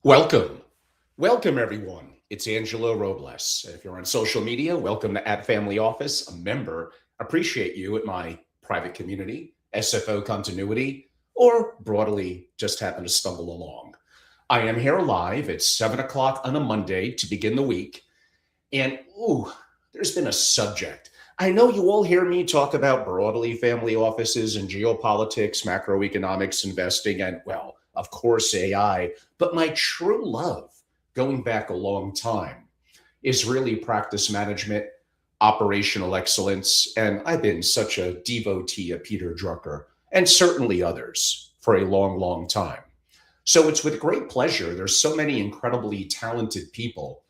Welcome. Welcome, everyone. It's Angelo Robles. If you're on social media, welcome to at Family Office, a member. Appreciate you at my private community, SFO continuity, or broadly just happen to stumble along. I am here live at 7 o'clock on a Monday to begin the week. And, there's been a subject. I know you all hear me talk about broadly family offices and geopolitics, macroeconomics, investing, and, well, of course, AI. But my true love, going back a long time, is really practice management, operational excellence. And I've been such a devotee of Peter Drucker and certainly others for a long, long time. So it's with great pleasure. There's so many incredibly talented people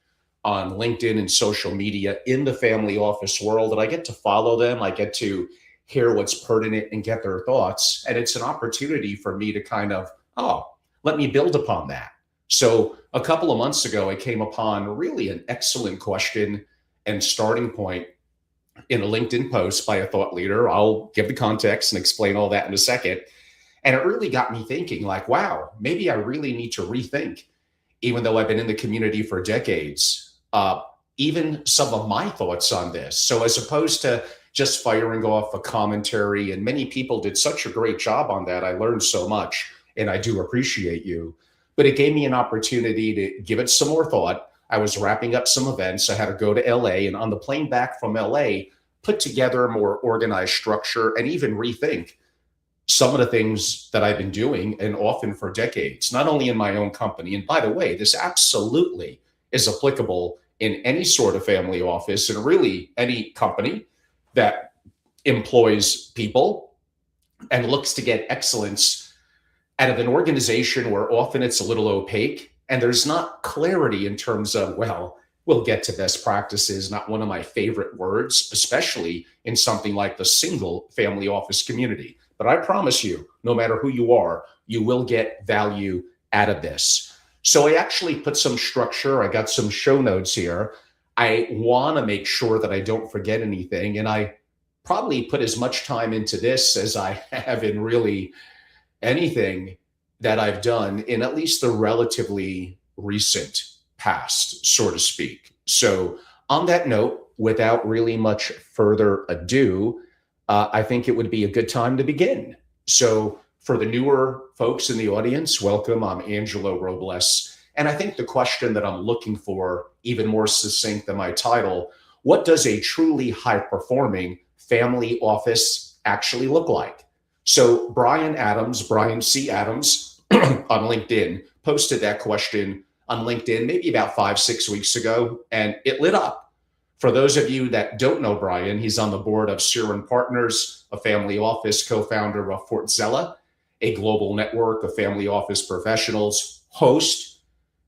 on LinkedIn and social media in the family office world that I get to follow them. I get to hear what's pertinent and get their thoughts. And it's an opportunity for me to kind of, let me build upon that. So a couple of months ago, I came upon really an excellent question and starting point in a LinkedIn post by a thought leader. I'll give the context and explain all that in a second. And it really got me thinking like, wow, maybe I really need to rethink, even though I've been in the community for decades, even some of my thoughts on this. So as opposed to just firing off a commentary, and many people did such a great job on that. I learned so much, and I do appreciate you. But it gave me an opportunity to give it some more thought. I was wrapping up some events. I had to go to LA, and on the plane back from LA, put together a more organized structure and even rethink some of the things that I've been doing and often for decades, not only in my own company. And by the way, this absolutely is applicable in any sort of family office and really any company that employs people and looks to get excellence out of an organization where often it's a little opaque and there's not clarity in terms of, well, we'll get to best practices, not one of my favorite words, especially in something like the single family office community. But I promise you, no matter who you are, you will get value out of this. So I actually put some structure. I got some show notes here. I want to make sure that I don't forget anything. And I probably put as much time into this as I have in really anything that I've done in at least the relatively recent past, so to speak. So on that note, without really much further ado, I think it would be a good time to begin. So for the newer folks in the audience, welcome. I'm Angelo Robles. And I think the question that I'm looking for, even more succinct than my title, what does a truly high-performing family office actually look like? So Brian C. Adams on LinkedIn posted that question on LinkedIn maybe about 5-6 weeks ago, and it lit up. For those of you that don't know Brian, he's on the board of Siren Partners, a family office, co-founder of Fort Zella, a global network of family office professionals, host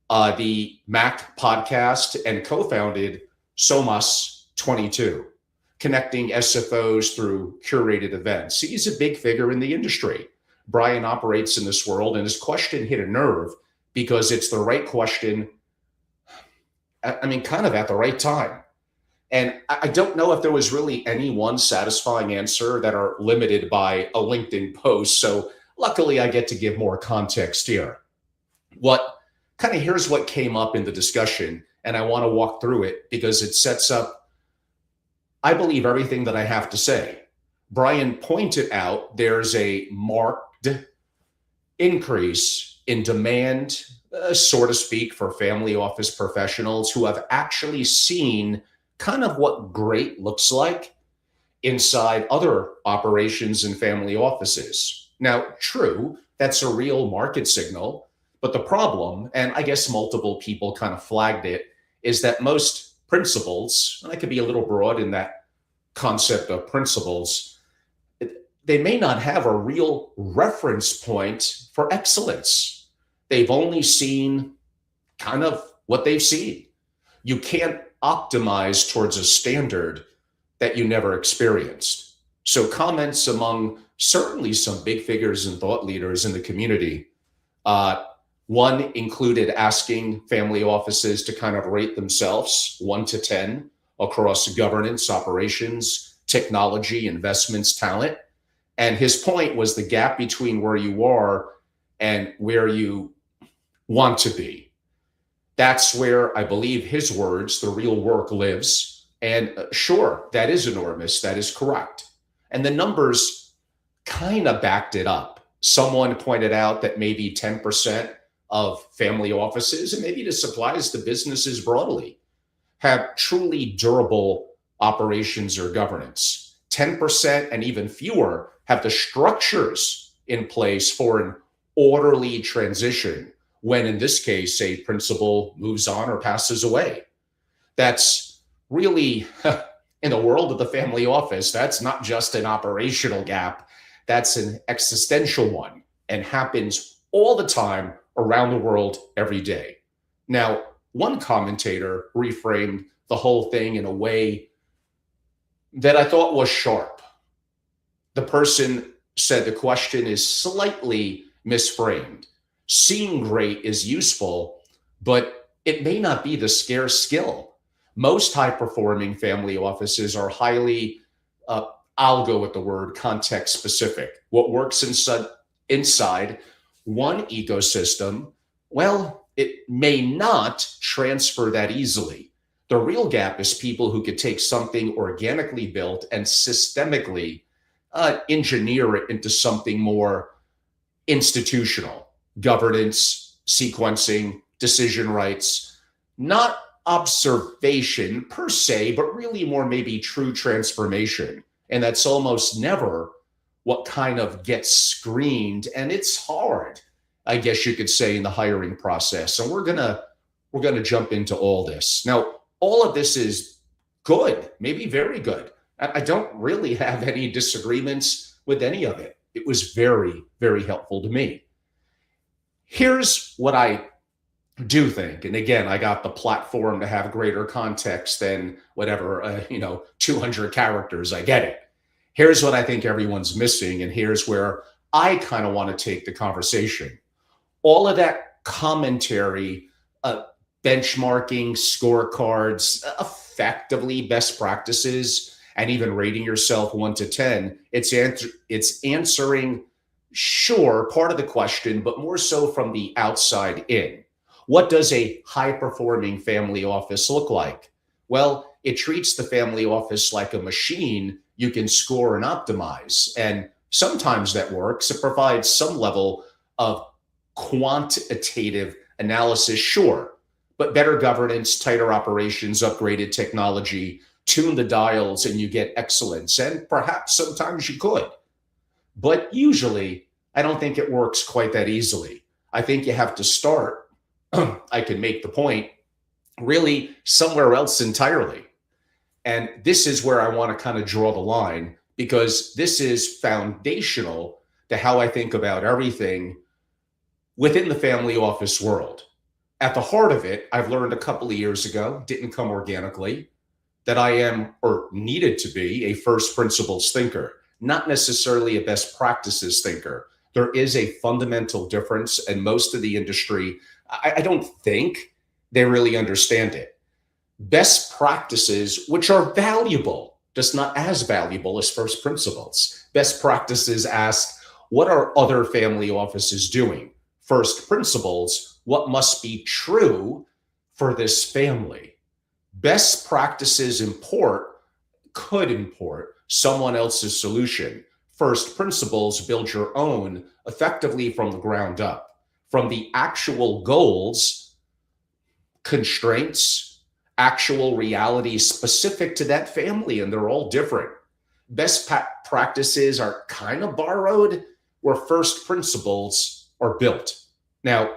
the Mac podcast, and co-founded Somas 22, connecting SFOs through curated events. He's a big figure in the industry. Brian operates in this world, and his question hit a nerve because it's the right question, kind of at the right time. And I don't know if there was really any one satisfying answer that are limited by a LinkedIn post. So luckily, I get to give more context here. Here's what came up in the discussion, and I want to walk through it because it sets up, I believe, everything that I have to say. Brian pointed out there's a marked increase in demand, so to speak, for family office professionals who have actually seen kind of what great looks like inside other operations and family offices. Now, true, that's a real market signal, but the problem, and I guess multiple people kind of flagged it, is that most principals, and I could be a little broad in that concept of principles, they may not have a real reference point for excellence. They've only seen kind of what they've seen. You can't optimize towards a standard that you never experienced. So comments among certainly some big figures and thought leaders in the community. One included asking family offices to kind of rate themselves 1 to 10 across governance, operations, technology, investments, talent. And his point was the gap between where you are and where you want to be. That's where I believe his words, the real work lives. And sure, that is enormous. That is correct. And the numbers kind of backed it up. Someone pointed out that maybe 10% of family offices, and maybe this applies to businesses broadly, have truly durable operations or governance. 10% and even fewer have the structures in place for an orderly transition when, in this case, a principal moves on or passes away. That's really, in the world of the family office, that's not just an operational gap, that's an existential one and happens all the time around the world every day. Now, one commentator reframed the whole thing in a way that I thought was sharp. The person said the question is slightly misframed. Seeing great is useful, but it may not be the scarce skill. Most high performing family offices are highly, I'll go with the word context specific. What works inside one ecosystem, well, it may not transfer that easily. The real gap is people who could take something organically built and systemically engineer it into something more institutional: governance, sequencing, decision rights, not observation per se, but really more maybe true transformation. And that's almost never what kind of gets screened. And it's hard, I guess you could say, in the hiring process. And we're gonna jump into all this. Now, all of this is good, maybe very good. I don't really have any disagreements with any of it. It was very, very helpful to me. Here's what I do think, and again, I got the platform to have greater context than whatever, 200 characters. I get it. Here's what I think everyone's missing, and here's where I kind of want to take the conversation. All of that commentary, benchmarking, scorecards, effectively best practices, and even rating yourself 1 to 10, it's answering, sure, part of the question, but more so from the outside in. What does a high-performing family office look like? Well, it treats the family office like a machine you can score and optimize. And sometimes that works. It provides some level of quantitative analysis, sure, but better governance, tighter operations, upgraded technology, tune the dials, and you get excellence. And perhaps sometimes you could. But usually, I don't think it works quite that easily. I think you have to start, I can make the point, really somewhere else entirely. And this is where I want to kind of draw the line, because this is foundational to how I think about everything within the family office world. At the heart of it, I've learned a couple of years ago, didn't come organically, that I am, or needed to be, a first principles thinker, not necessarily a best practices thinker. There is a fundamental difference, and most of the industry, I don't think they really understand it. Best practices, which are valuable, just not as valuable as first principles. Best practices ask, what are other family offices doing? First principles, what must be true for this family? Best practices could import someone else's solution. First principles, build your own effectively from the ground up, from the actual goals, constraints, actual reality specific to that family, and they're all different. Best practices are kind of borrowed where first principles are built. Now,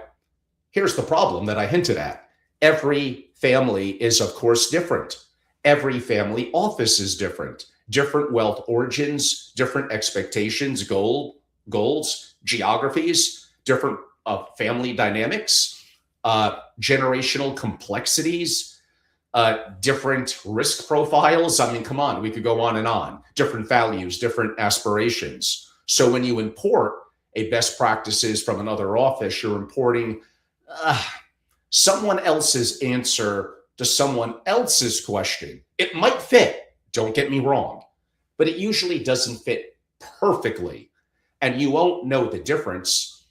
here's the problem that I hinted at. Every family is, of course, different. Every family office is different. Different wealth origins, different expectations, goals, geographies, different family dynamics, generational complexities, different risk profiles. I mean, come on, we could go on and on. Different values, different aspirations. So when you import a best practices from another office, you're importing someone else's answer to someone else's question. It might fit, don't get me wrong, but it usually doesn't fit perfectly. And you won't know the difference,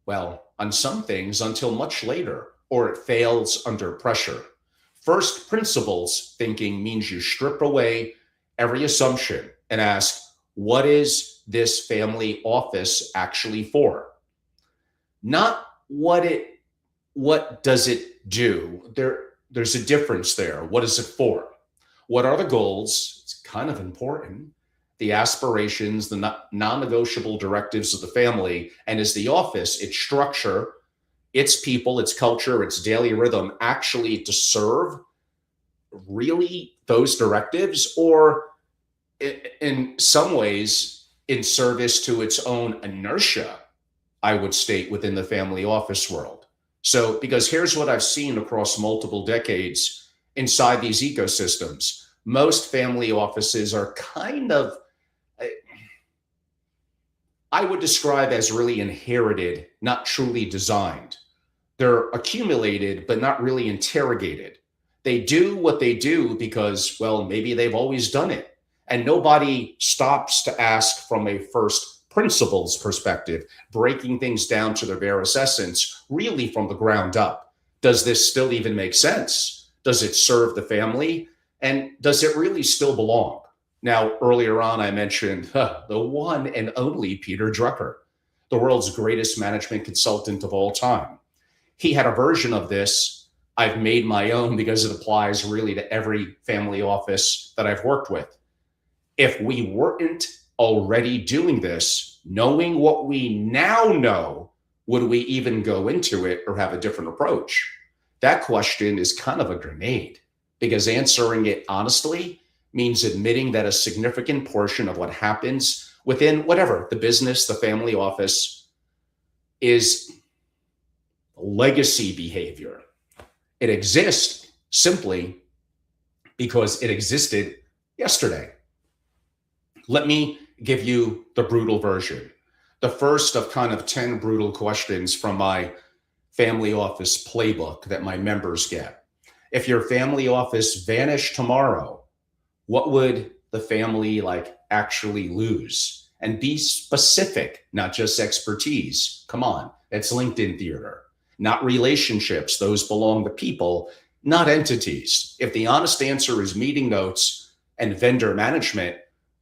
well, on some things until much later, or it fails under pressure. First principles thinking means you strip away every assumption and ask, what is this family office actually for? Not what does it do? There's a difference there. What is it for? What are the goals? It's kind of important. The aspirations, the non-negotiable directives of the family, and is the office, its structure, its people, its culture, its daily rhythm actually to serve really those directives, or in some ways in service to its own inertia, I would state, within the family office world. So, because here's what I've seen across multiple decades inside these ecosystems, most family offices are kind of, I would describe as really inherited, not truly designed. They're accumulated, but not really interrogated. They do what they do because, well, maybe they've always done it. And nobody stops to ask from a first principles perspective, breaking things down to their barest essence, really from the ground up. Does this still even make sense? Does it serve the family? And does it really still belong? Now, earlier on, I mentioned the one and only Peter Drucker, the world's greatest management consultant of all time. He had a version of this. I've made my own because it applies really to every family office that I've worked with. If we weren't already doing this, knowing what we now know, would we even go into it or have a different approach? That question is kind of a grenade, because answering it honestly means admitting that a significant portion of what happens within whatever, the business, the family office, is legacy behavior. It exists simply because it existed yesterday. Let me give you the brutal version. The first of kind of 10 brutal questions from my family office playbook that my members get. If your family office vanished tomorrow, what would the family actually lose? And be specific, not just expertise. Come on, it's LinkedIn theater. Not relationships, those belong to people, not entities. If the honest answer is meeting notes and vendor management,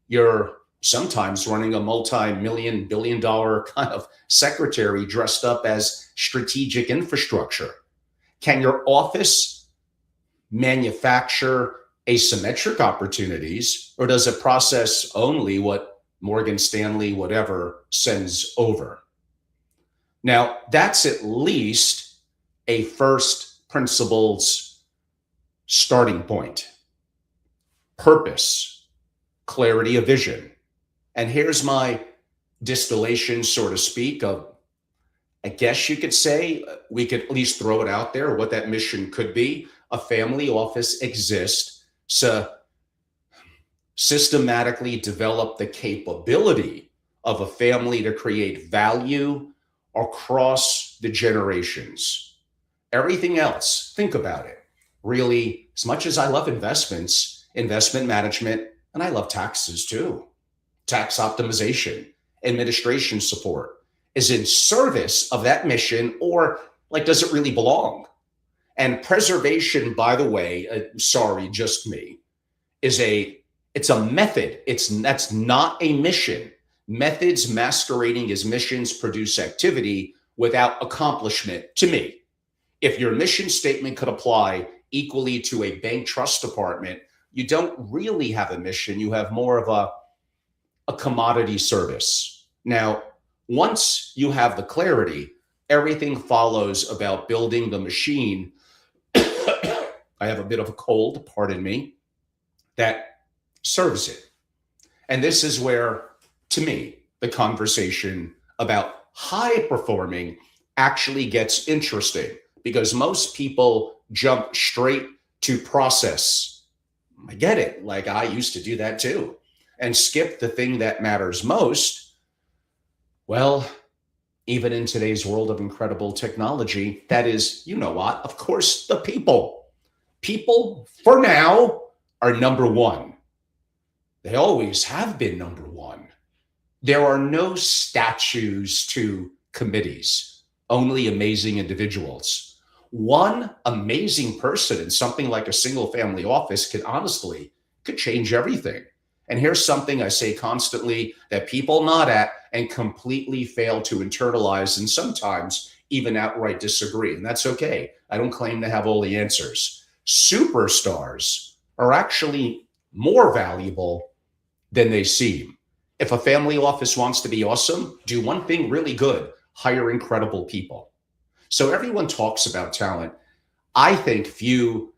you're sometimes running a multi-million, billion-dollar kind of secretary dressed up as strategic infrastructure. Can your office manufacture asymmetric opportunities, or does it process only what Morgan Stanley, whatever, sends over? Now, that's at least a first principles starting point. Purpose, clarity of vision. And here's my distillation, so to speak, of, I guess you could say, we could at least throw it out there, what that mission could be. A family office exists to systematically develop the capability of a family to create value across the generations. Everything else, think about it. Really, as much as I love investments, investment management, and I love taxes too, tax optimization, administration support, is in service of that mission, or does it really belong? And preservation, by the way, sorry, just me, it's a method. That's not a mission. Methods masquerading as missions produce activity without accomplishment, to me. If your mission statement could apply equally to a bank trust department, you don't really have a mission. You have more of a commodity service. Now, once you have the clarity, everything follows about building the machine. I have a bit of a cold, pardon me, that serves it. And this is where, to me, the conversation about high performing actually gets interesting, because most people jump straight to process. I get it. I used to do that too, and skip the thing that matters most. Well, even in today's world of incredible technology, that is, you know what? Of course, the people. People, for now, are number one. They always have been number one. There are no statues to committees, only amazing individuals. One amazing person in something like a single family office could change everything. And here's something I say constantly that people nod at and completely fail to internalize, and sometimes even outright disagree. And that's okay. I don't claim to have all the answers. Superstars are actually more valuable than they seem. If a family office wants to be awesome, do one thing really good: hire incredible people. So everyone talks about talent. I think few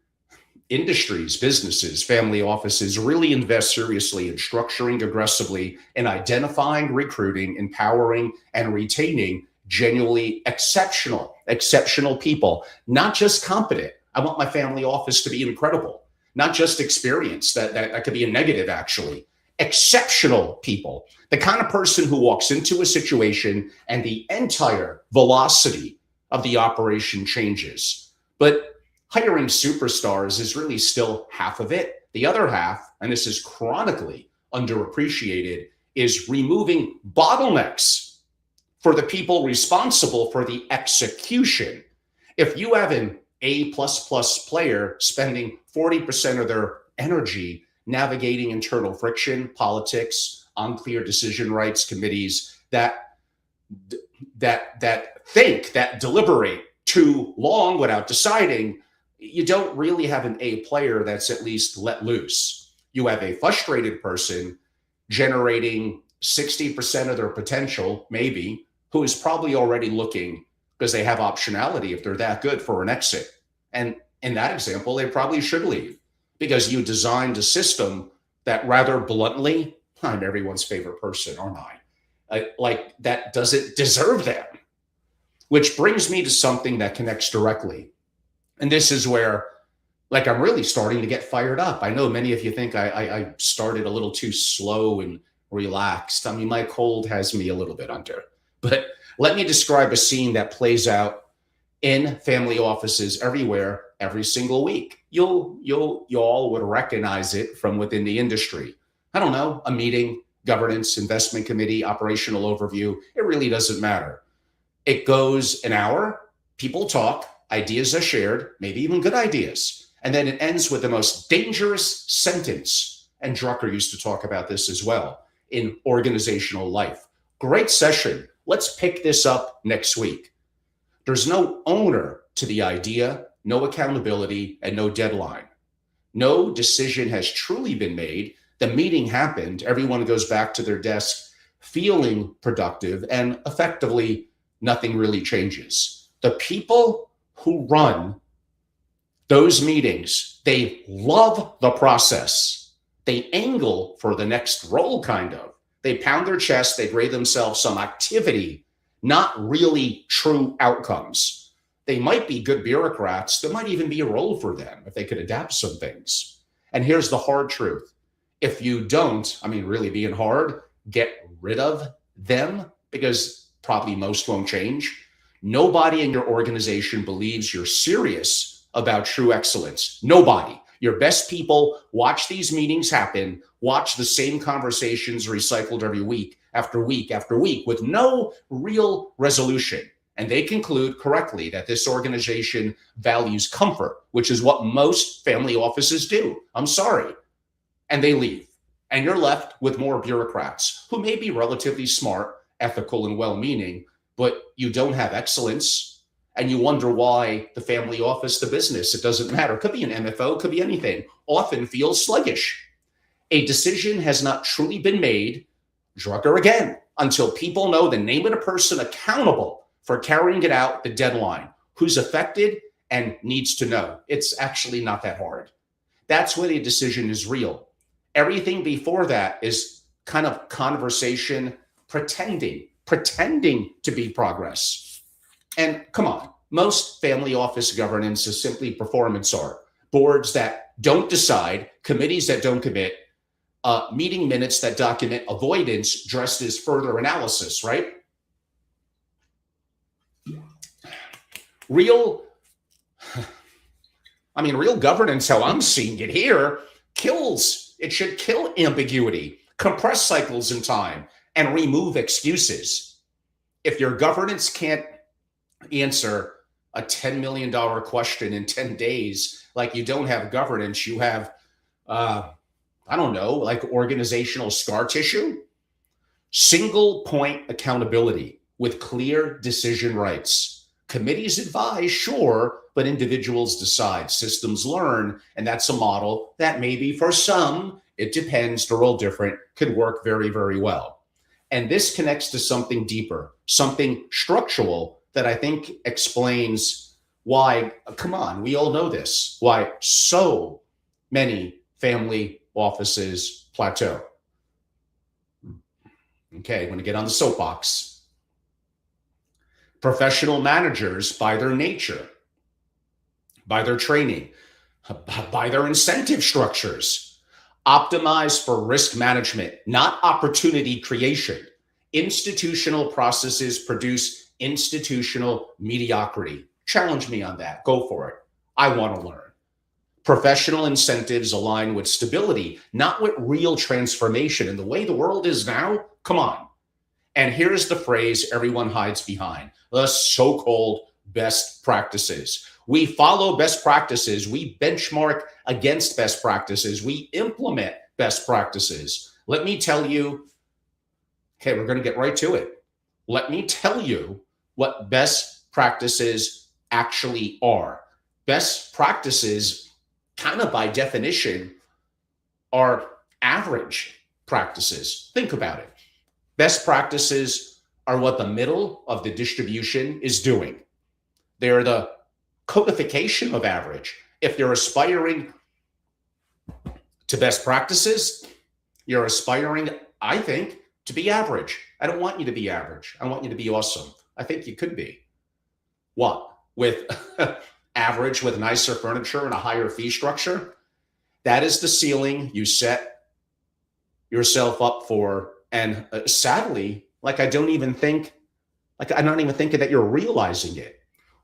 industries, businesses, family offices really invest seriously in structuring aggressively in identifying, recruiting, empowering, and retaining genuinely exceptional people, not just competent. I want my family office to be incredible, not just experienced. That could be a negative, actually. Exceptional people, the kind of person who walks into a situation and the entire velocity of the operation changes. But hiring superstars is really still half of it. The other half, and this is chronically underappreciated, is removing bottlenecks for the people responsible for the execution. If you have an A++ player spending 40% of their energy navigating internal friction, politics, unclear decision rights committees that deliberate too long without deciding, you don't really have an A player that's at least let loose. You have a frustrated person generating 60% of their potential, maybe, who is probably already looking, because they have optionality if they're that good, for an exit. And in that example, they probably should leave, because you designed a system that, rather bluntly, I'm everyone's favorite person, aren't I? Like, that doesn't deserve them. Which brings me to something that connects directly. And this is where, like, I'm really starting to get fired up. I know many of you think I started a little too slow and relaxed. I mean, my cold has me a little bit under. But let me describe a scene that plays out in family offices everywhere, every single week. You all would recognize it from within the industry. I don't know, a meeting, governance, investment committee, operational overview. It really doesn't matter. It goes an hour, people talk, ideas are shared, maybe even good ideas. And then it ends with the most dangerous sentence. And Drucker used to talk about this as well in organizational life. Great session. Let's pick this up next week. There's no owner to the idea, no accountability, and no deadline. No decision has truly been made. The meeting happened. Everyone goes back to their desk feeling productive, and effectively nothing really changes. The people who run those meetings, they love the process. They angle for the next role, kind of. They pound their chest, they grade themselves some activity, not really true outcomes. They might be good bureaucrats. There might even be a role for them if they could adapt some things. And here's the hard truth. If you don't, I mean, really being hard, get rid of them, because probably most won't change. Nobody in your organization believes you're serious about true excellence. Nobody. Your best people watch these meetings happen, watch the same conversations recycled every week after week after week with no real resolution. And they conclude correctly that this organization values comfort, which is what most family offices do. I'm sorry. And they leave. And you're left with more bureaucrats who may be relatively smart, ethical, and well-meaning, but you don't have excellence. And you wonder why the family office, the business, it doesn't matter. It could be an MFO, could be anything, often feels sluggish. A decision has not truly been made, Drucker again, until people know the name of the person accountable for carrying it out, the deadline, who's affected, and needs to know. It's actually not that hard. That's when a decision is real. Everything before that is kind of conversation, pretending to be progress. And come on, most family office governance is simply performance art. Boards that don't decide, committees that don't commit, meeting minutes that document avoidance dressed as further analysis, right? Real governance, how I'm seeing it here, it should kill ambiguity, compress cycles in time, and remove excuses. If your governance can't answer a $10 million question in 10 days. Like, you don't have governance, you have, I don't know, like organizational scar tissue. Single point accountability with clear decision rights. Committees advise, sure, but individuals decide. Systems learn, and that's a model that maybe for some, it depends, they're all different, could work very, very well. And this connects to something deeper, something structural that I think explains why, come on, we all know this, why so many family offices plateau. Okay, I'm going to get on the soapbox. Professional managers, by their nature, by their training, by their incentive structures, optimize for risk management, not opportunity creation. Institutional processes produce institutional mediocrity. Challenge me on that. Go for it. I want to learn. Professional incentives align with stability, not with real transformation. And the way the world is now, come on. And here's the phrase everyone hides behind: the so-called best practices. We follow best practices. We benchmark against best practices. We implement best practices. Let me tell you, okay, we're going to get right to it. Let me tell you what best practices actually are. Best practices, kind of by definition, are average practices. Think about it. Best practices are what the middle of the distribution is doing. They're the codification of average. If you're aspiring to best practices, you're aspiring, I think, to be average. I don't want you to be average. I want you to be awesome. I think you could be. What? With average with nicer furniture and a higher fee structure? That is the ceiling you set yourself up for. And sadly, I'm not even thinking that you're realizing it.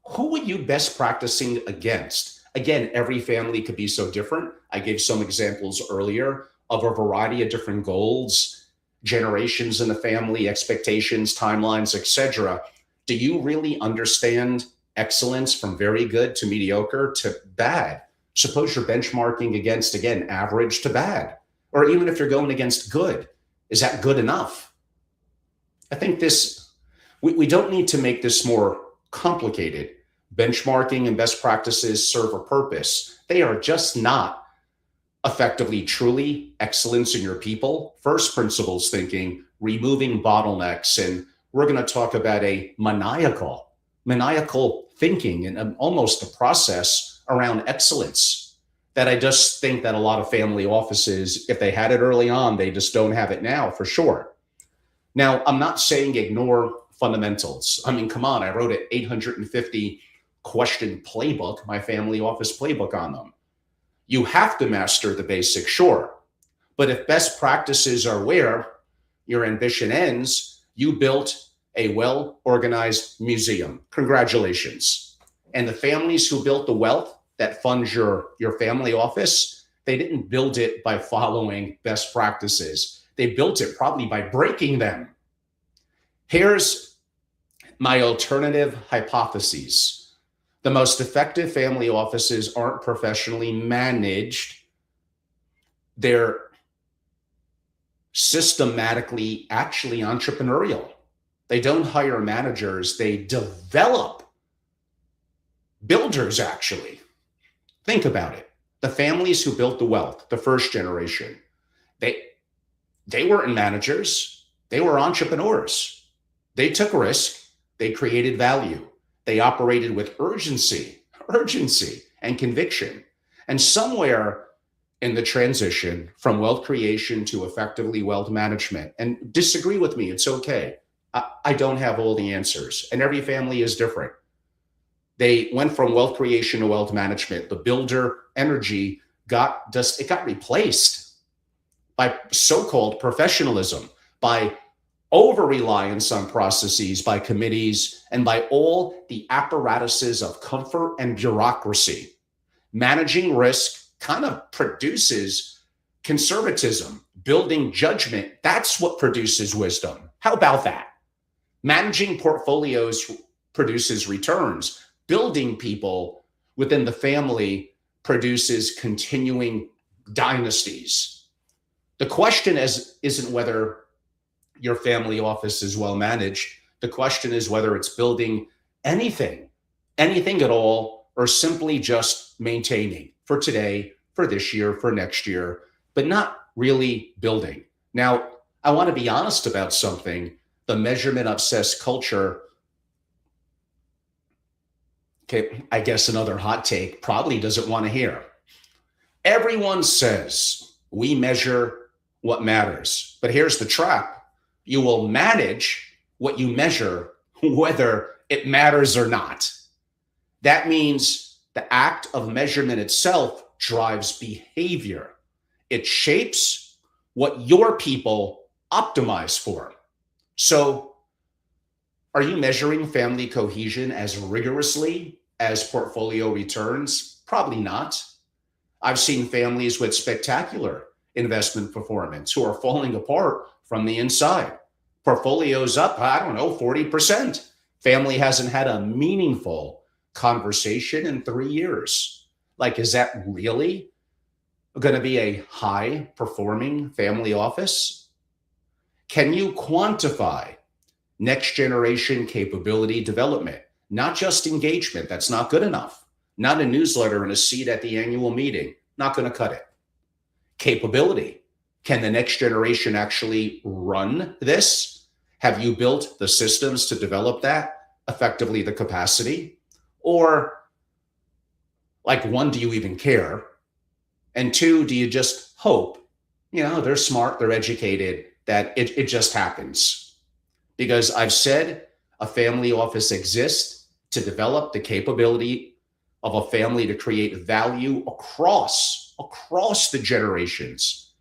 Who are you best practicing against? Again, every family could be so different. I gave some examples earlier of a variety of different goals, generations in the family, expectations, timelines, etc. Do you really understand excellence from very good to mediocre to bad? Suppose you're benchmarking against, again, average to bad. Or even if you're going against good, is that good enough? I think we don't need to make this more complicated. Benchmarking and best practices serve a purpose. They are just not effectively, truly excellence in your people. First principles thinking, removing bottlenecks. And we're going to talk about a maniacal thinking and almost a process around excellence that I just think that a lot of family offices, if they had it early on, they just don't have it now, for sure. Now, I'm not saying ignore fundamentals. I mean, come on, I wrote an 850 question playbook, my family office playbook on them. You have to master the basics, sure. But if best practices are where your ambition ends, you built a well-organized museum. Congratulations. And the families who built the wealth that funds your family office, they didn't build it by following best practices. They built it probably by breaking them. Here's my alternative hypotheses. The most effective family offices aren't professionally managed. They're systematically, actually entrepreneurial. They don't hire managers, they develop builders, actually. Think about it. The families who built the wealth, the first generation, they weren't managers, they were entrepreneurs. They took risk, they created value. They operated with urgency and conviction. And somewhere in the transition from wealth creation to effectively wealth management, and disagree with me, it's okay. I don't have all the answers, and every family is different. They went from wealth creation to wealth management. The builder energy got replaced by so-called professionalism, by over-reliance on processes, by committees, and by all the apparatuses of comfort and bureaucracy. Managing risk kind of produces conservatism, building judgment. That's what produces wisdom. How about that? Managing portfolios produces returns. Building people within the family produces continuing dynasties. The question isn't whether your family office is well managed. The question is whether it's building anything, anything at all, or simply just maintaining for today, for this year, for next year, but not really building. Now, I want to be honest about something. The measurement obsessed culture, okay, I guess another hot take, probably doesn't want to hear. Everyone says we measure what matters. But here's the trap: you will manage what you measure, whether it matters or not. That means the act of measurement itself drives behavior. It shapes what your people optimize for. So, are you measuring family cohesion as rigorously as portfolio returns? Probably not. I've seen families with spectacular investment performance who are falling apart from the inside. Portfolios up, I don't know, 40%. Family hasn't had a meaningful conversation in 3 years. Like, is that really going to be a high performing family office? Can you quantify next generation capability development? Not just engagement, that's not good enough. Not a newsletter and a seat at the annual meeting, not going to cut it. Capability. Can the next generation actually run this? Have you built the systems to develop that? Effectively, the capacity? Or, like, one, do you even care? And two, do you just hope, they're smart, they're educated, that it just happens? Because I've said a family office exists to develop the capability of a family to create value across the generations.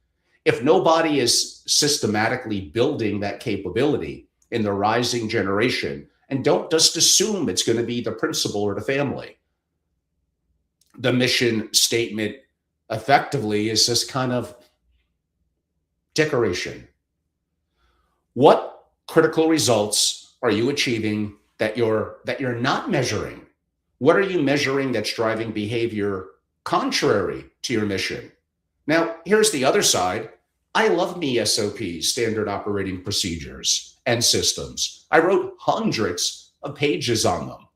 If nobody is systematically building that capability in the rising generation, and don't just assume it's going to be the principal or the family, the mission statement effectively is just kind of decoration. What critical results are you achieving that you're not measuring? What are you measuring that's driving behavior contrary to your mission? Now, here's the other side. I love me SOPs, standard operating procedures, and systems. I wrote hundreds of pages on them.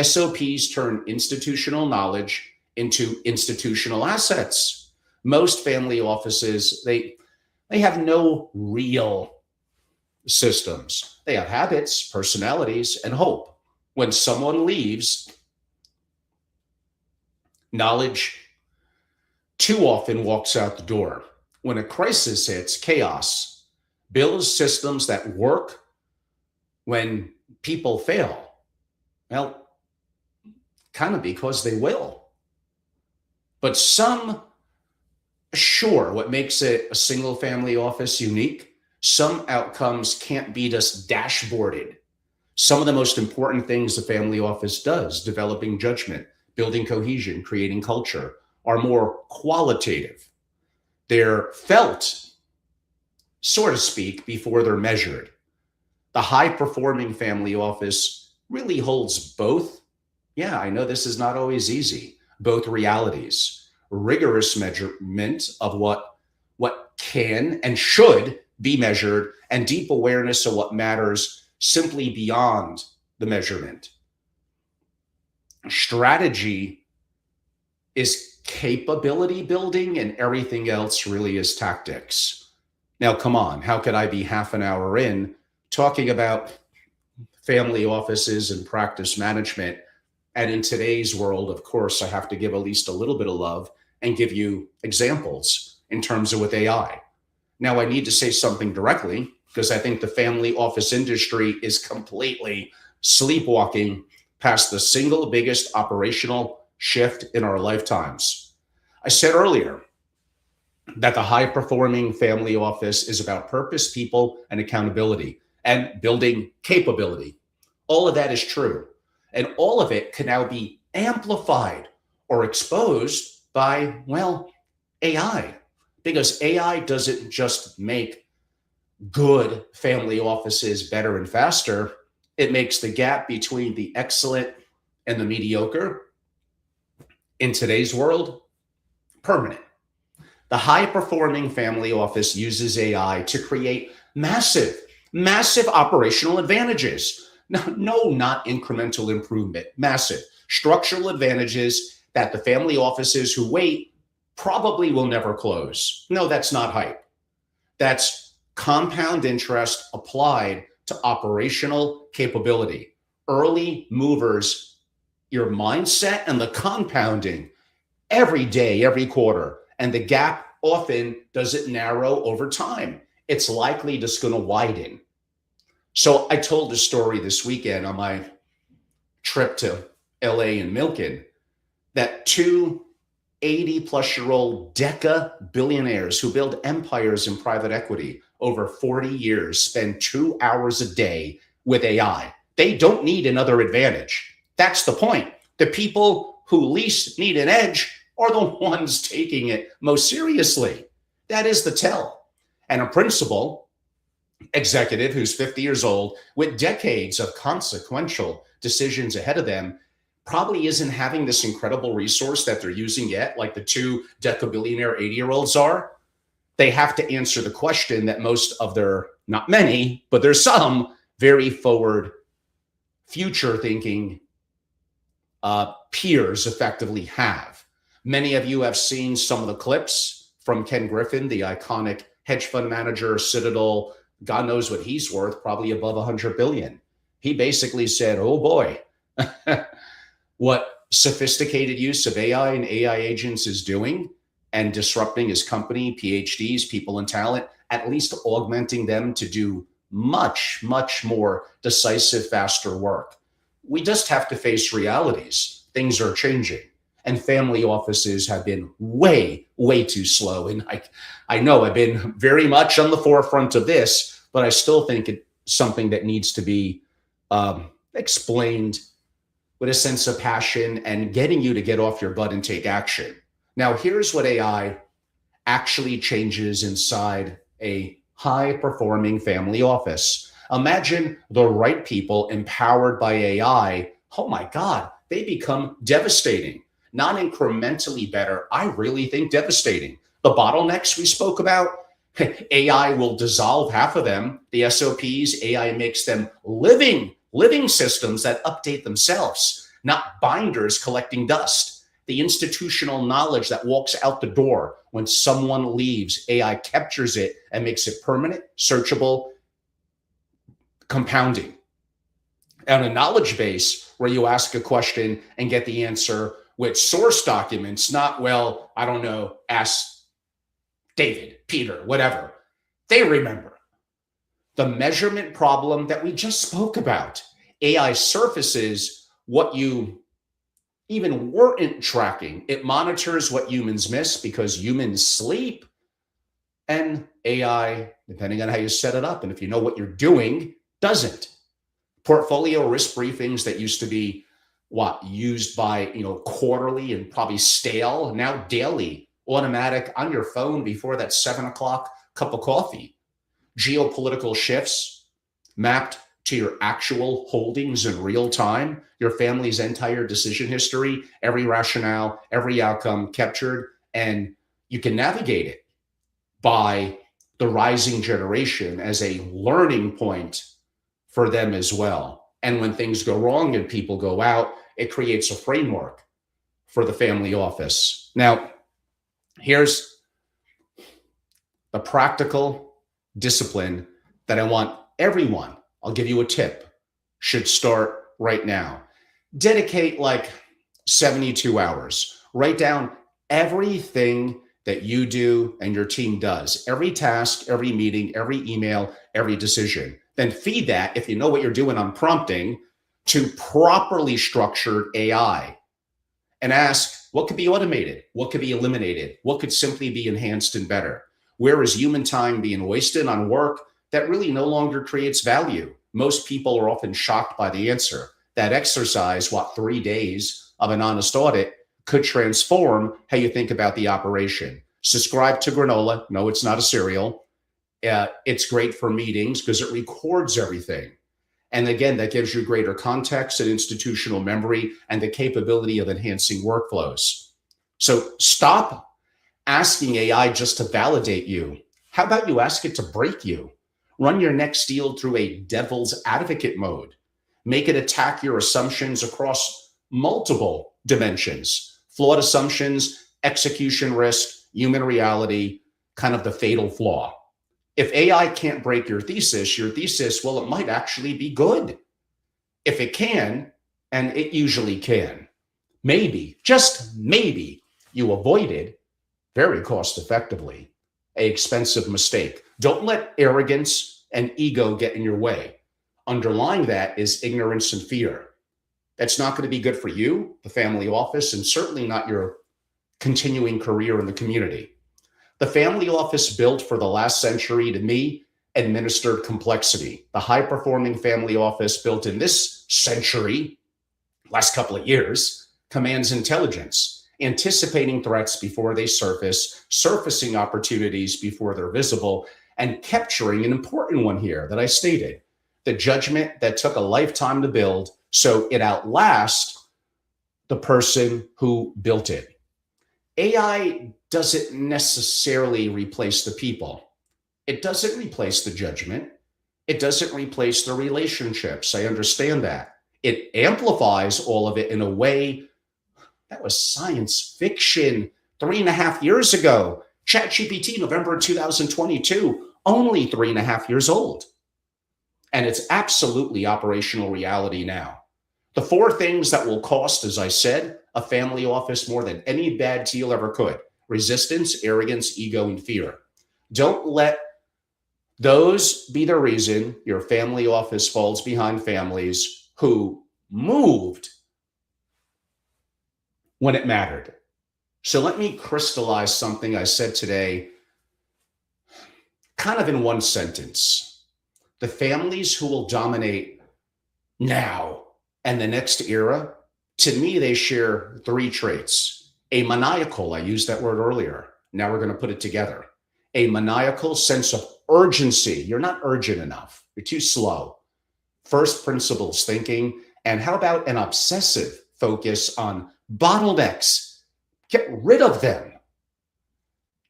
SOPs turn institutional knowledge into institutional assets. Most family offices, they have no real systems. They have habits, personalities, and hope. When someone leaves, knowledge too often walks out the door. When a crisis hits, chaos. Build systems that work when people fail. Well, kind of because they will. But sure, what makes it a single family office unique, some outcomes can't be just dashboarded. Some of the most important things the family office does, developing judgment, building cohesion, creating culture, are more qualitative. They're felt, so to speak, before they're measured. The high performing family office really holds both. Yeah, I know this is not always easy. Both realities, rigorous measurement of what can and should be measured, and deep awareness of what matters simply beyond the measurement. Strategy is capability building, and everything else really is tactics. Now, come on, how could I be half an hour in talking about family offices and practice management? And in today's world, of course, I have to give at least a little bit of love and give you examples in terms of with AI. Now, I need to say something directly because I think the family office industry is completely sleepwalking past the single biggest operational shift in our lifetimes. I said earlier that the high performing family office is about purpose, people, and accountability, and building capability. All of that is true. And all of it can now be amplified or exposed by, well, AI. Because AI doesn't just make good family offices better and faster, it makes the gap between the excellent and the mediocre in today's world, permanent. The high-performing family office uses AI to create massive operational advantages. No, not incremental improvement, massive structural advantages that the family offices who wait probably will never close. No, that's not hype. That's compound interest applied to operational capability. Early movers, your mindset and the compounding every day, every quarter, and the gap often doesn't narrow over time. It's likely just going to widen. So I told a story this weekend on my trip to LA and Milken that two 80-plus-year-old deca billionaires who build empires in private equity over 40 years spend 2 hours a day with AI. They don't need another advantage. That's the point. The people who least need an edge are the ones taking it most seriously. That is the tell. And a principal executive who's 50 years old with decades of consequential decisions ahead of them probably isn't having this incredible resource that they're using yet, like the two decabillionaire 80-year-olds are. They have to answer the question that most of their, not many, but there's some very forward, future-thinking peers effectively have. Many of you have seen some of the clips from Ken Griffin, the iconic hedge fund manager, Citadel. God knows what he's worth, probably above 100 billion. He basically said, oh boy, what sophisticated use of AI and AI agents is doing and disrupting his company, PhDs, people and talent, at least augmenting them to do much more decisive, faster work. We just have to face realities. Things are changing. And family offices have been way too slow. And I know I've been very much on the forefront of this, but I still think it's something that needs to be explained with a sense of passion and getting you to get off your butt and take action. Now, here's what AI actually changes inside a high-performing family office. Imagine the right people empowered by AI. Oh my God, they become devastating. Not incrementally better, I really think devastating. The bottlenecks we spoke about, AI will dissolve half of them. The SOPs, AI makes them living systems that update themselves, not binders collecting dust. The institutional knowledge that walks out the door when someone leaves, AI captures it and makes it permanent, searchable, compounding. And a knowledge base where you ask a question and get the answer with source documents, not, well, I don't know, ask David, Peter, whatever. They remember. The measurement problem that we just spoke about. AI surfaces what you even weren't tracking. It monitors what humans miss because humans sleep. And AI, depending on how you set it up and if you know what you're doing, doesn't. Portfolio risk briefings that used to be used by, quarterly and probably stale, now daily, automatic on your phone before that 7 o'clock cup of coffee. Geopolitical shifts mapped to your actual holdings in real time, your family's entire decision history, every rationale, every outcome captured, and you can navigate it by the rising generation as a learning point for them as well. And when things go wrong and people go out, it creates a framework for the family office. Now, here's the practical discipline that I want everyone, I'll give you a tip, should start right now. Dedicate like 72 hours. Write down everything that you do and your team does, every task, every meeting, every email, every decision. Then feed that, if you know what you're doing on prompting, to properly structured AI and ask, what could be automated? What could be eliminated? What could simply be enhanced and better? Where is human time being wasted on work that really no longer creates value? Most people are often shocked by the answer. That exercise, 3 days of an honest audit, could transform how you think about the operation. Subscribe to granola. No, it's not a cereal. It's great for meetings because it records everything. And again, that gives you greater context and institutional memory and the capability of enhancing workflows. So stop asking AI just to validate you. How about you ask it to break you? Run your next deal through a devil's advocate mode. Make it attack your assumptions across multiple dimensions: flawed assumptions, execution risk, human reality, kind of the fatal flaw. If AI can't break your thesis, well, it might actually be good. If it can, and it usually can, maybe, just maybe, you avoided very cost effectively a expensive mistake. Don't let arrogance and ego get in your way. Underlying that is ignorance and fear. That's not going to be good for you, the family office, and certainly not your continuing career in the community. The family office built for the last century, to me, administered complexity. The high performing family office built in this century, last couple of years, commands intelligence, anticipating threats before they surface, surfacing opportunities before they're visible, and capturing an important one here that I stated: the judgment that took a lifetime to build, so it outlasts the person who built it. AI doesn't necessarily replace the people. It doesn't replace the judgment. It doesn't replace the relationships. I understand that. It amplifies all of it in a way that was science fiction 3.5 years ago. ChatGPT, November 2022, only 3.5 years old. And it's absolutely operational reality now. The four things that will cost, as I said, a family office more than any bad deal ever could: resistance, arrogance, ego, and fear. Don't let those be the reason your family office falls behind families who moved when it mattered. So let me crystallize something I said today, kind of in one sentence. The families who will dominate now and the next era, to me, they share three traits. A maniacal, I used that word earlier. Now we're going to put it together. A maniacal sense of urgency. You're not urgent enough. You're too slow. First principles thinking. And how about an obsessive focus on bottlenecks? Get rid of them.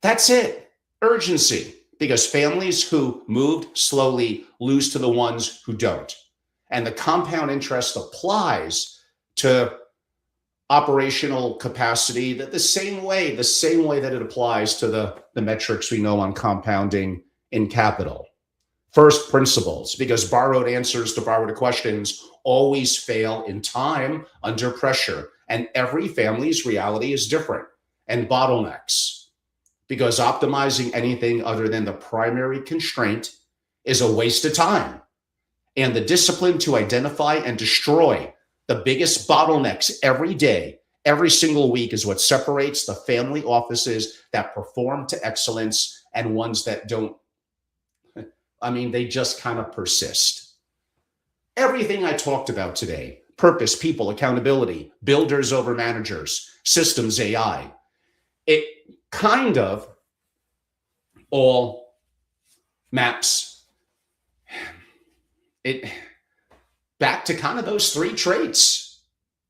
That's it. Urgency. Because families who moved slowly lose to the ones who don't. And the compound interest applies to operational capacity that the same way that it applies to the metrics we know on compounding in capital. First principles, because borrowed answers to borrowed questions always fail in time under pressure. And every family's reality is different. And bottlenecks, because optimizing anything other than the primary constraint is a waste of time. And the discipline to identify and destroy the biggest bottlenecks every day, every single week, is what separates the family offices that perform to excellence and ones that don't. I mean, they just kind of persist. Everything I talked about today: purpose, people, accountability, builders over managers, systems, AI, it kind of all maps it back to kind of those three traits.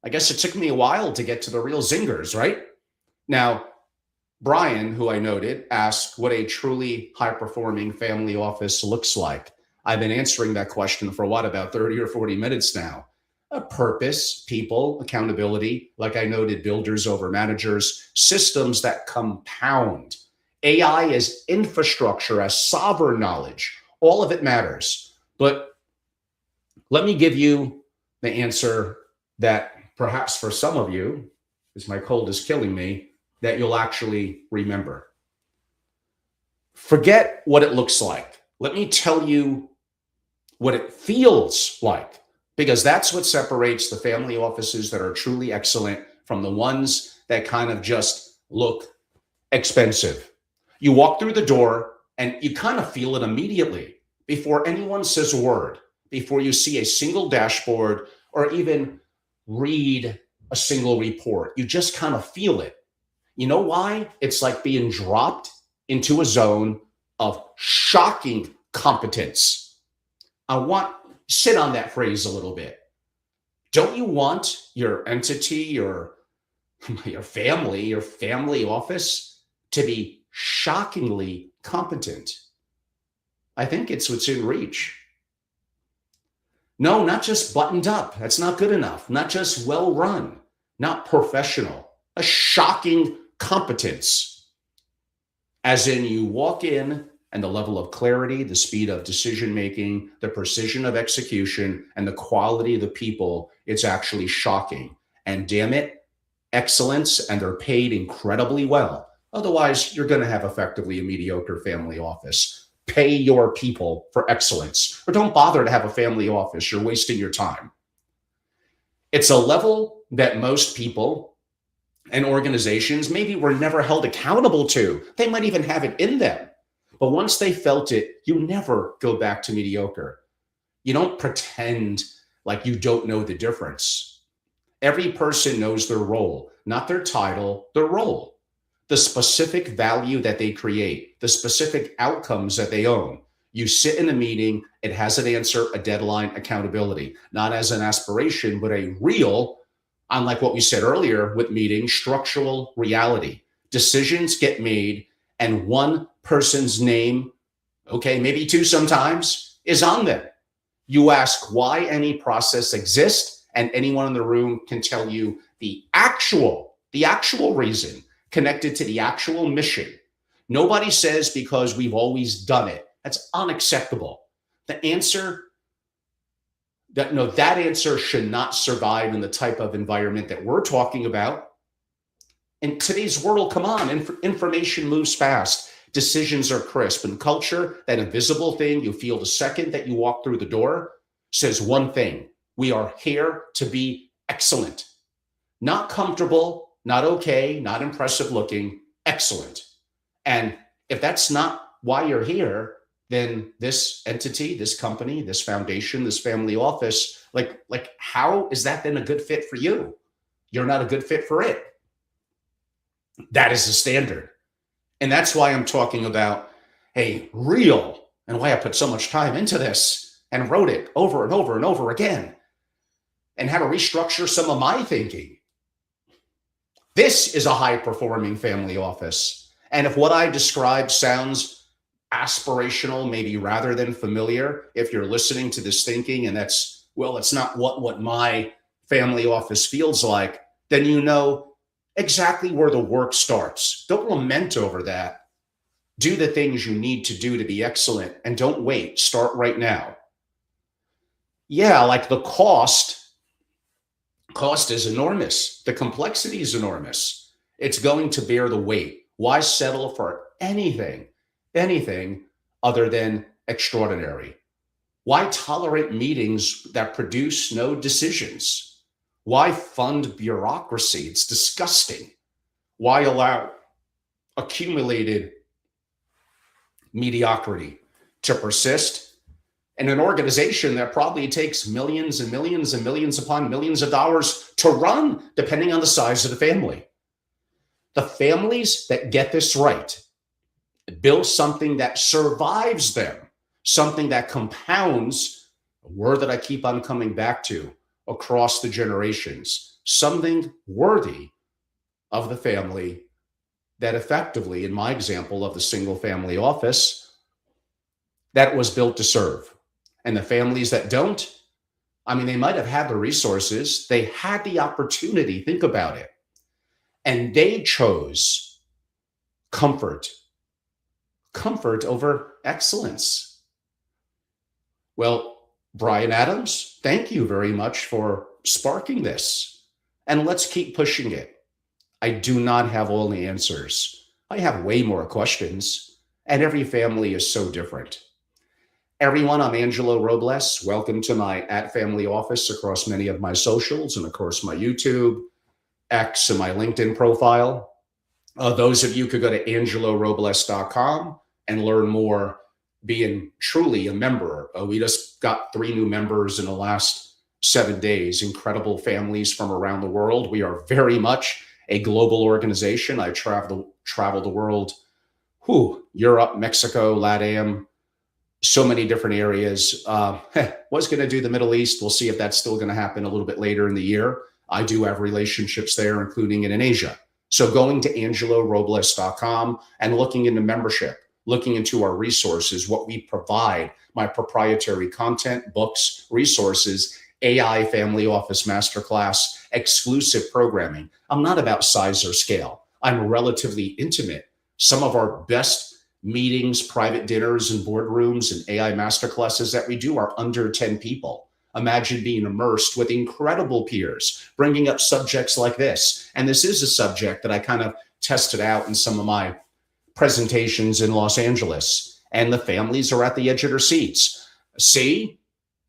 I guess it took me a while to get to the real zingers, right? Now, Brian, who I noted, asked what a truly high-performing family office looks like. I've been answering that question for about 30 or 40 minutes now. A purpose, people, accountability, like I noted, builders over managers, systems that compound. AI as infrastructure, as sovereign knowledge. All of it matters. But let me give you the answer that perhaps for some of you, as my cold is killing me, that you'll actually remember. Forget what it looks like. Let me tell you what it feels like, because that's what separates the family offices that are truly excellent from the ones that kind of just look expensive. You walk through the door and you kind of feel it immediately before anyone says a word, before you see a single dashboard or even read a single report. You just kind of feel it. You know why? It's like being dropped into a zone of shocking competence. I want Sit on that phrase a little bit. Don't you want your entity, your family office to be shockingly competent? I think it's within reach. No, not just buttoned up. That's not good enough. Not just well run, not professional. A shocking competence. As in, you walk in and the level of clarity, the speed of decision making, the precision of execution, and the quality of the people, it's actually shocking. And damn it, excellence, and they're paid incredibly well. Otherwise, you're going to have effectively a mediocre family office. Pay your people for excellence, or don't bother to have a family office. You're wasting your time. It's a level that most people and organizations maybe were never held accountable to. They might even have it in them. But once they felt it, you never go back to mediocre. You don't pretend like you don't know the difference. Every person knows their role, not their title, their role. The specific value that they create, the specific outcomes that they own. You sit in a meeting, it has an answer, a deadline, accountability, not as an aspiration, but a real, unlike what we said earlier with meetings, structural reality. Decisions get made and one person's name, okay, maybe two sometimes, is on them. You ask why any process exists, and anyone in the room can tell you the actual reason connected to the actual mission. Nobody says because we've always done it. That's unacceptable. That answer should not survive in the type of environment that we're talking about. In today's world, come on, information moves fast. Decisions are crisp. And culture, that invisible thing you feel the second that you walk through the door, says one thing: we are here to be excellent. Not comfortable, not okay, not impressive looking, excellent. And if that's not why you're here, then this entity, this company, this foundation, this family office, like how is that then a good fit for you? You're not a good fit for it. That is the standard. And that's why I'm talking about a real, and why I put so much time into this and wrote it over and over and over again, and how to restructure some of my thinking. This is a high-performing family office. And if what I described sounds aspirational, maybe rather than familiar, if you're listening to this thinking and that's, well, it's not what my family office feels like, then you know exactly where the work starts. Don't lament over that. Do the things you need to do to be excellent, and don't wait. Start right now. Yeah, like the cost is enormous. The complexity is enormous. It's going to bear the weight. Why settle for anything other than extraordinary? Why tolerate meetings that produce no decisions? Why fund bureaucracy? It's disgusting. Why allow accumulated mediocrity to persist in an organization that probably takes millions and millions and millions upon millions of dollars to run, depending on the size of the family? The families that get this right build something that survives them, something that compounds, a word that I keep on coming back to, across the generations, something worthy of the family that effectively, in my example of the single family office, that was built to serve. And the families that don't, I mean, they might have had the resources, they had the opportunity, think about it, and they chose comfort over excellence. Well, Brian Adams, thank you very much for sparking this. And let's keep pushing it. I do not have all the answers. I have way more questions, and every family is so different. Everyone, I'm Angelo Robles. Welcome to my @family office across many of my socials and, of course, my YouTube, X, and my LinkedIn profile. Those of you could go to angelorobles.com and learn more, being truly a member. We just got 3 new members in the last 7 days, incredible families from around the world. We are very much a global organization. I travel the world, Europe, Mexico, LATAM, so many different areas. Was going to do the Middle East. We'll see if that's still going to happen a little bit later in the year. I do have relationships there, including in Asia. So going to angelorobles.com and looking into membership, looking into our resources, what we provide, my proprietary content, books, resources, AI Family Office Masterclass, exclusive programming. I'm not about size or scale. I'm relatively intimate. Some of our best meetings, private dinners, and boardrooms and AI masterclasses that we do are under 10 people. Imagine being immersed with incredible peers, bringing up subjects like this. And this is a subject that I kind of tested out in some of my presentations in Los Angeles. And the families are at the edge of their seats. See,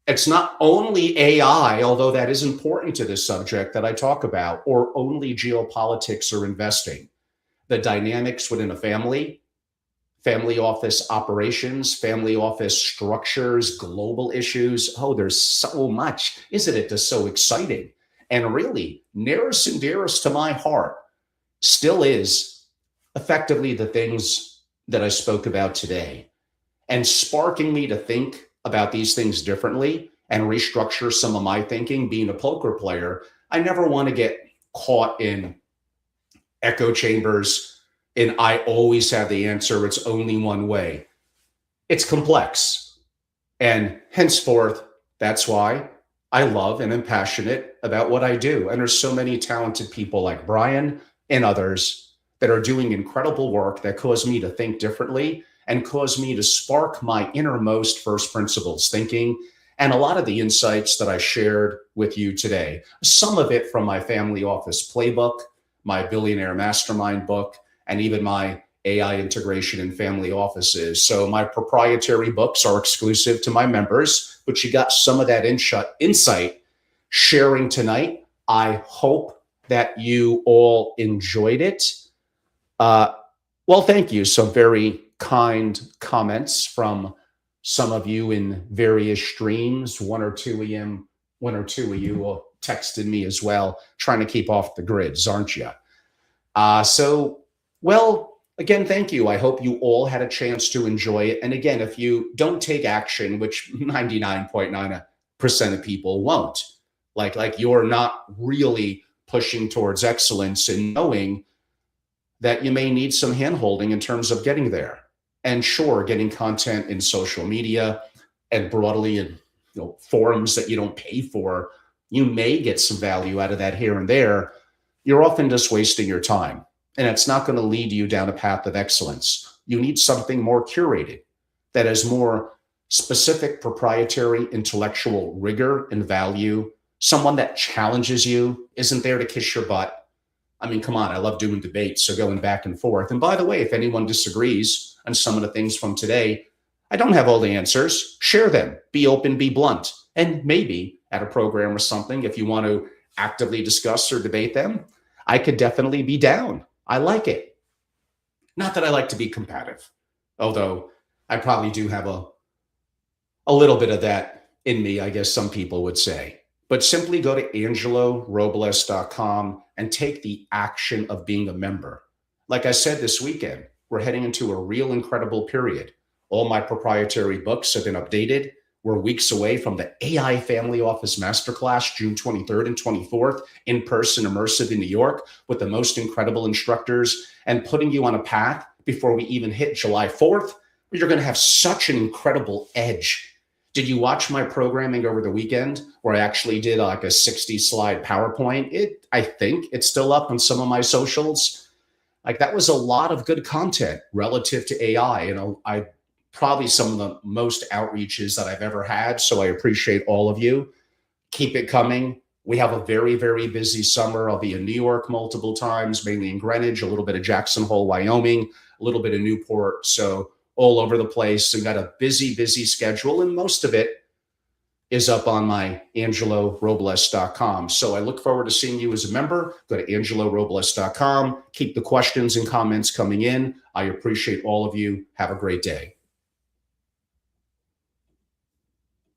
it's not only AI, although that is important to this subject that I talk about, or only geopolitics or investing. The dynamics within a family office operations, family office structures, global issues. Oh, there's so much. Isn't it just so exciting? And really, nearest and dearest to my heart still is effectively the things that I spoke about today, and sparking me to think about these things differently and restructure some of my thinking. Being a poker player, I never want to get caught in echo chambers and I always have the answer. It's only one way. It's complex. And henceforth, that's why I love and am passionate about what I do. And there's so many talented people like Brian and others that are doing incredible work that cause me to think differently and cause me to spark my innermost first principles thinking. And a lot of the insights that I shared with you today, some of it from my family office playbook, my billionaire mastermind book, and even my AI integration in family offices. So my proprietary books are exclusive to my members, but you got some of that insight sharing tonight. I hope that you all enjoyed it. Well, thank you. Some very kind comments from some of you in various streams. One or two of you texted me as well, trying to keep off the grids, aren't you? Well, again, thank you. I hope you all had a chance to enjoy it. And again, if you don't take action, which 99.9% of people won't, like you're not really pushing towards excellence and knowing that you may need some handholding in terms of getting there. And sure, getting content in social media and broadly in forums that you don't pay for, you may get some value out of that here and there. You're often just wasting your time. And it's not going to lead you down a path of excellence. You need something more curated that has more specific proprietary intellectual rigor and value, someone that challenges you, isn't there to kiss your butt. I mean, come on, I love doing debates, so going back and forth. And by the way, if anyone disagrees on some of the things from today, I don't have all the answers. Share them, be open, be blunt. And maybe at a program or something, if you want to actively discuss or debate them, I could definitely be down. I like it. Not that I like to be combative, although I probably do have a little bit of that in me, I guess some people would say. But simply go to angelorobles.com and take the action of being a member. Like I said this weekend, we're heading into a real incredible period. All my proprietary books have been updated. We're weeks away from the AI Family Office Masterclass, June 23rd and 24th, in-person immersive in New York with the most incredible instructors and putting you on a path before we even hit July 4th, where you're going to have such an incredible edge. Did you watch my programming over the weekend where I actually did like a 60-slide PowerPoint? I think it's still up on some of my socials. Like that was a lot of good content relative to AI. I probably some of the most outreaches that I've ever had. So I appreciate all of you. Keep it coming. We have a very, very busy summer. I'll be in New York multiple times, mainly in Greenwich, a little bit of Jackson Hole, Wyoming, a little bit of Newport. So all over the place. So got a busy, busy schedule. And most of it is up on my angelorobles.com. So I look forward to seeing you as a member. Go to angelorobles.com. Keep the questions and comments coming in. I appreciate all of you. Have a great day.